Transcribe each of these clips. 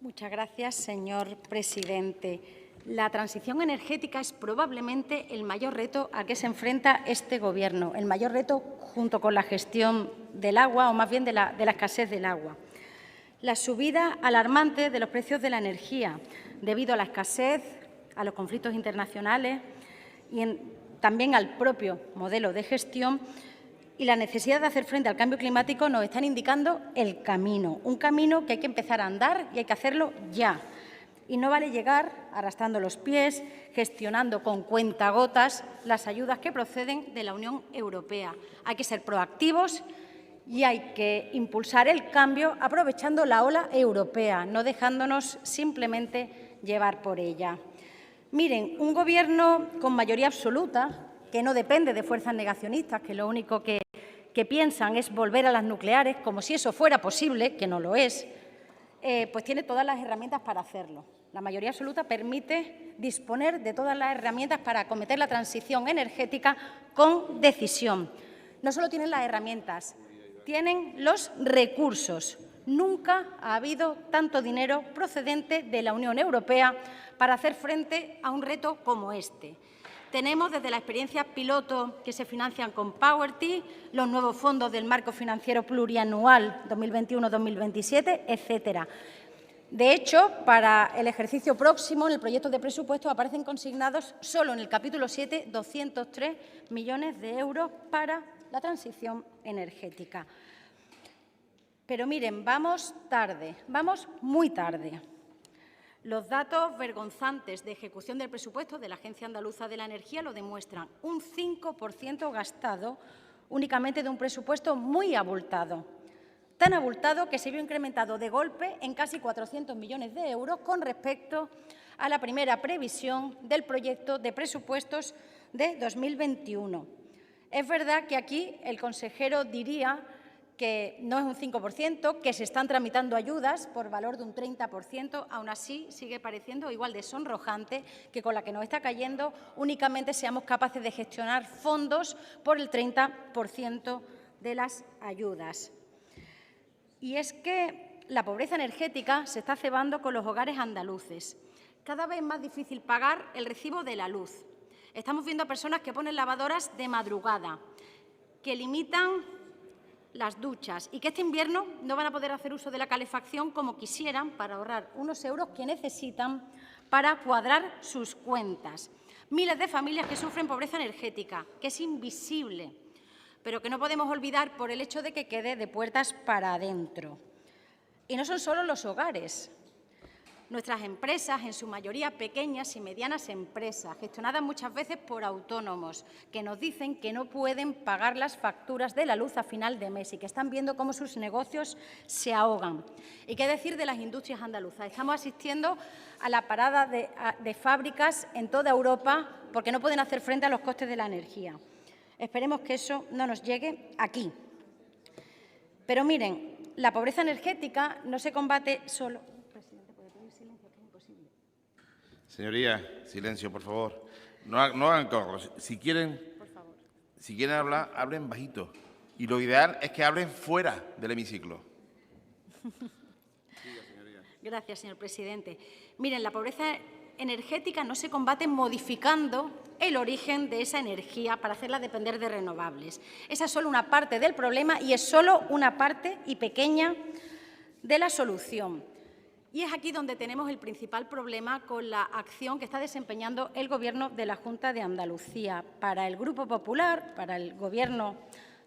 Muchas gracias, señor presidente. La transición energética es probablemente el mayor reto al que se enfrenta este Gobierno, el mayor reto junto con la gestión del agua, o más bien de la escasez del agua. La subida alarmante de los precios de la energía, debido a la escasez, a los conflictos internacionales y también al propio modelo de gestión, y la necesidad de hacer frente al cambio climático nos están indicando el camino, un camino que hay que empezar a andar y hay que hacerlo ya. Y no vale llegar arrastrando los pies, gestionando con cuentagotas las ayudas que proceden de la Unión Europea. Hay que ser proactivos y hay que impulsar el cambio aprovechando la ola europea, no dejándonos simplemente llevar por ella. Miren, un Gobierno con mayoría absoluta, que no depende de fuerzas negacionistas, que lo único que piensan es volver a las nucleares, como si eso fuera posible, que no lo es, pues tiene todas las herramientas para hacerlo. La mayoría absoluta permite disponer de todas las herramientas para acometer la transición energética con decisión. No solo tienen las herramientas, tienen los recursos. Nunca ha habido tanto dinero procedente de la Unión Europea para hacer frente a un reto como este. Tenemos desde la experiencia piloto que se financian con Powerty, los nuevos fondos del marco financiero plurianual 2021-2027, etcétera. De hecho, para el ejercicio próximo, en el proyecto de presupuestos, aparecen consignados solo en el capítulo 7 203 millones de euros para la transición energética. Pero miren, vamos tarde, vamos muy tarde. Los datos vergonzantes de ejecución del presupuesto de la Agencia Andaluza de la Energía lo demuestran. Un 5% gastado únicamente de un presupuesto muy abultado. Tan abultado que se vio incrementado de golpe en casi 400 millones de euros con respecto a la primera previsión del proyecto de presupuestos de 2021. Es verdad que aquí el consejero diría que no es un 5%, que se están tramitando ayudas por valor de un 30%, aún así sigue pareciendo igual de sonrojante que con la que nos está cayendo únicamente seamos capaces de gestionar fondos por el 30% de las ayudas. Y es que la pobreza energética se está cebando con los hogares andaluces. Cada vez es más difícil pagar el recibo de la luz. Estamos viendo a personas que ponen lavadoras de madrugada, que limitan las duchas y que este invierno no van a poder hacer uso de la calefacción como quisieran para ahorrar unos euros que necesitan para cuadrar sus cuentas. Miles de familias que sufren pobreza energética, que es invisible, pero que no podemos olvidar por el hecho de que quede de puertas para adentro. Y no son solo los hogares. Nuestras empresas, en su mayoría pequeñas y medianas empresas, gestionadas muchas veces por autónomos, que nos dicen que no pueden pagar las facturas de la luz a final de mes y que están viendo cómo sus negocios se ahogan. ¿Y qué decir de las industrias andaluzas? Estamos asistiendo a la parada de fábricas en toda Europa porque no pueden hacer frente a los costes de la energía. Esperemos que eso no nos llegue aquí. Pero miren, la pobreza energética no se combate solo. Señorías, silencio, por favor. No hagan cosas. Si quieren hablar, hablen bajito. Y lo ideal es que hablen fuera del hemiciclo. Gracias, señor presidente. Miren, la pobreza energética no se combate modificando el origen de esa energía para hacerla depender de renovables. Esa es solo una parte del problema y es solo una parte y pequeña de la solución. Y es aquí donde tenemos el principal problema con la acción que está desempeñando el Gobierno de la Junta de Andalucía. Para el Grupo Popular, para el Gobierno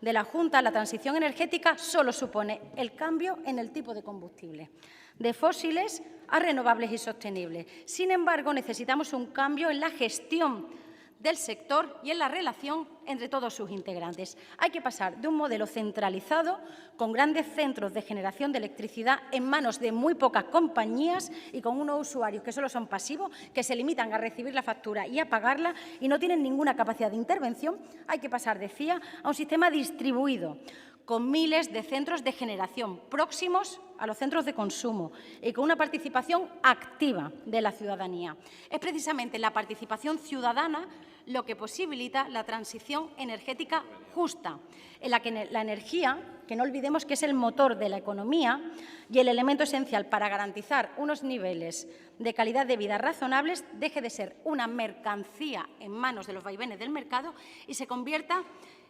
de la Junta, la transición energética solo supone el cambio en el tipo de combustible, de fósiles a renovables y sostenibles. Sin embargo, necesitamos un cambio en la gestión del sector y en la relación entre todos sus integrantes. Hay que pasar de un modelo centralizado, con grandes centros de generación de electricidad en manos de muy pocas compañías y con unos usuarios que solo son pasivos, que se limitan a recibir la factura y a pagarla y no tienen ninguna capacidad de intervención. Hay que pasar, decía, a un sistema distribuido, con miles de centros de generación próximos a los centros de consumo y con una participación activa de la ciudadanía. Es precisamente la participación ciudadana lo que posibilita la transición energética justa, en la que la energía, que no olvidemos que es el motor de la economía y el elemento esencial para garantizar unos niveles de calidad de vida razonables, deje de ser una mercancía en manos de los vaivenes del mercado y se convierta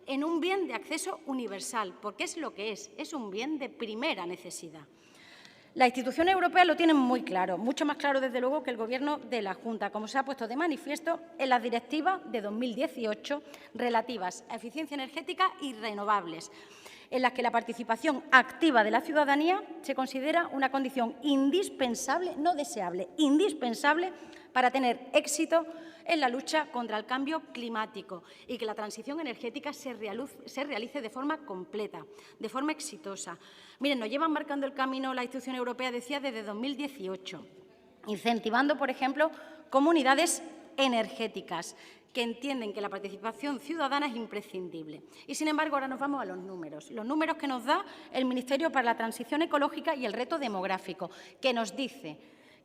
en un bien de acceso universal, porque es lo que es un bien de primera necesidad. Las instituciones europeas lo tienen muy claro, mucho más claro, desde luego, que el Gobierno de la Junta, como se ha puesto de manifiesto en las directivas de 2018 relativas a eficiencia energética y renovables, en las que la participación activa de la ciudadanía se considera una condición indispensable, no deseable, indispensable para tener éxito en la lucha contra el cambio climático y que la transición energética se realice de forma completa, de forma exitosa. Miren, nos llevan marcando el camino la institución europea, decía, desde 2018, incentivando, por ejemplo, comunidades energéticas que entienden que la participación ciudadana es imprescindible. Y, sin embargo, ahora nos vamos a los números que nos da el Ministerio para la Transición Ecológica y el Reto Demográfico, que nos dice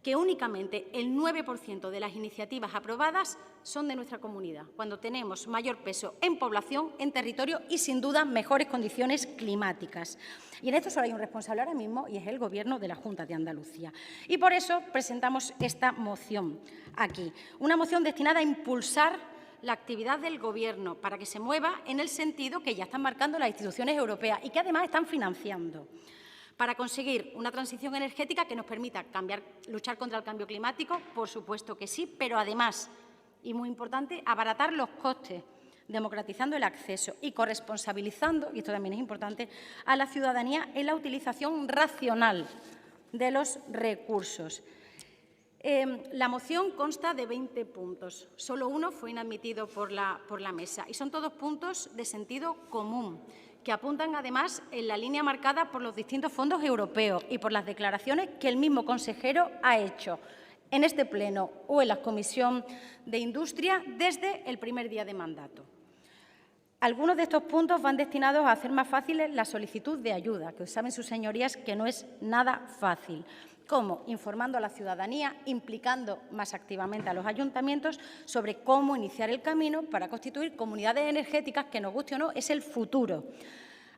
que únicamente el 9% de las iniciativas aprobadas son de nuestra comunidad, cuando tenemos mayor peso en población, en territorio y, sin duda, mejores condiciones climáticas. Y en esto solo hay un responsable ahora mismo y es el Gobierno de la Junta de Andalucía. Y por eso presentamos esta moción aquí, una moción destinada a impulsar la actividad del Gobierno para que se mueva en el sentido que ya están marcando las instituciones europeas y que además están financiando, para conseguir una transición energética que nos permita luchar contra el cambio climático, por supuesto que sí, pero además, y muy importante, abaratar los costes, democratizando el acceso y corresponsabilizando, y esto también es importante, a la ciudadanía en la utilización racional de los recursos. La moción consta de 20 puntos. Solo uno fue inadmitido por la mesa y son todos puntos de sentido común, que apuntan además en la línea marcada por los distintos fondos europeos y por las declaraciones que el mismo consejero ha hecho en este pleno o en la Comisión de Industria desde el primer día de mandato. Algunos de estos puntos van destinados a hacer más fácil la solicitud de ayuda, que saben sus señorías que no es nada fácil, como informando a la ciudadanía, implicando más activamente a los ayuntamientos sobre cómo iniciar el camino para constituir comunidades energéticas, que nos guste o no, es el futuro,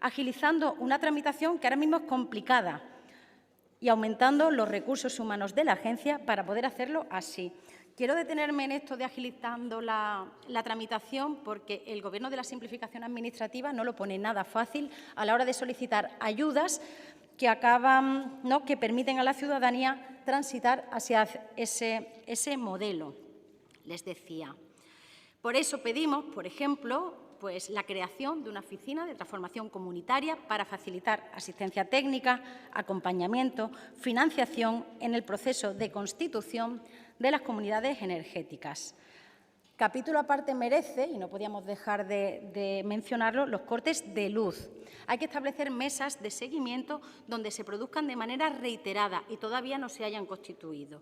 agilizando una tramitación que ahora mismo es complicada y aumentando los recursos humanos de la agencia para poder hacerlo así. Quiero detenerme en esto de agilizando la tramitación porque el Gobierno de la simplificación administrativa no lo pone nada fácil a la hora de solicitar ayudas que permiten a la ciudadanía transitar hacia ese modelo, les decía. Por eso pedimos, por ejemplo, la creación de una oficina de transformación comunitaria para facilitar asistencia técnica, acompañamiento, financiación en el proceso de constitución de las comunidades energéticas. Capítulo aparte merece, y no podíamos dejar de mencionarlo, los cortes de luz. Hay que establecer mesas de seguimiento donde se produzcan de manera reiterada y todavía no se hayan constituido.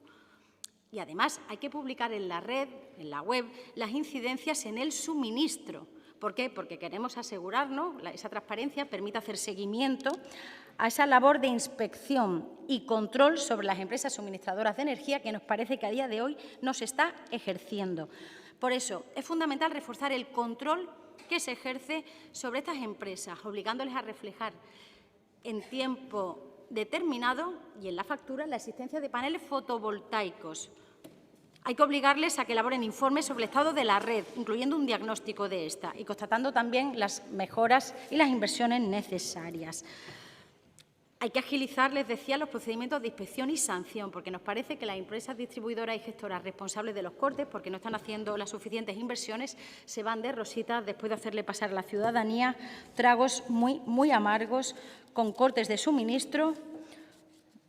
Y además hay que publicar en la red, en la web, las incidencias en el suministro. ¿Por qué? Porque queremos asegurarnos, esa transparencia permite hacer seguimiento a esa labor de inspección y control sobre las empresas suministradoras de energía que nos parece que a día de hoy no se está ejerciendo. Por eso, es fundamental reforzar el control que se ejerce sobre estas empresas, obligándoles a reflejar en tiempo determinado y en la factura la existencia de paneles fotovoltaicos. Hay que obligarles a que elaboren informes sobre el estado de la red, incluyendo un diagnóstico de esta y constatando también las mejoras y las inversiones necesarias. Hay que agilizar, les decía, los procedimientos de inspección y sanción, porque nos parece que las empresas distribuidoras y gestoras responsables de los cortes, porque no están haciendo las suficientes inversiones, se van de rositas después de hacerle pasar a la ciudadanía tragos muy amargos, con cortes de suministro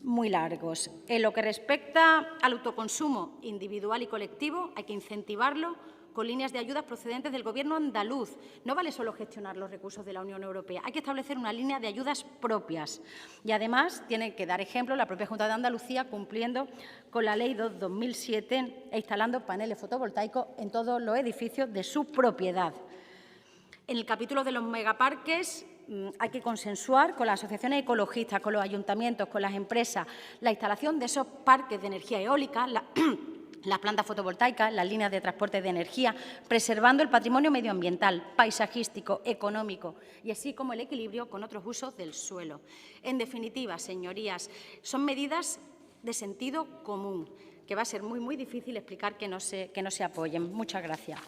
muy largos. En lo que respecta al autoconsumo individual y colectivo, hay que incentivarlo con líneas de ayudas procedentes del Gobierno andaluz. No vale solo gestionar los recursos de la Unión Europea, hay que establecer una línea de ayudas propias. Y además tiene que dar ejemplo la propia Junta de Andalucía cumpliendo con la Ley 2/2007 e instalando paneles fotovoltaicos en todos los edificios de su propiedad. En el capítulo de los megaparques hay que consensuar con las asociaciones ecologistas, con los ayuntamientos, con las empresas, la instalación de esos parques de energía eólica, las plantas fotovoltaicas, las líneas de transporte de energía, preservando el patrimonio medioambiental, paisajístico, económico y así como el equilibrio con otros usos del suelo. En definitiva, señorías, son medidas de sentido común que va a ser muy difícil explicar que no se apoyen. Muchas gracias.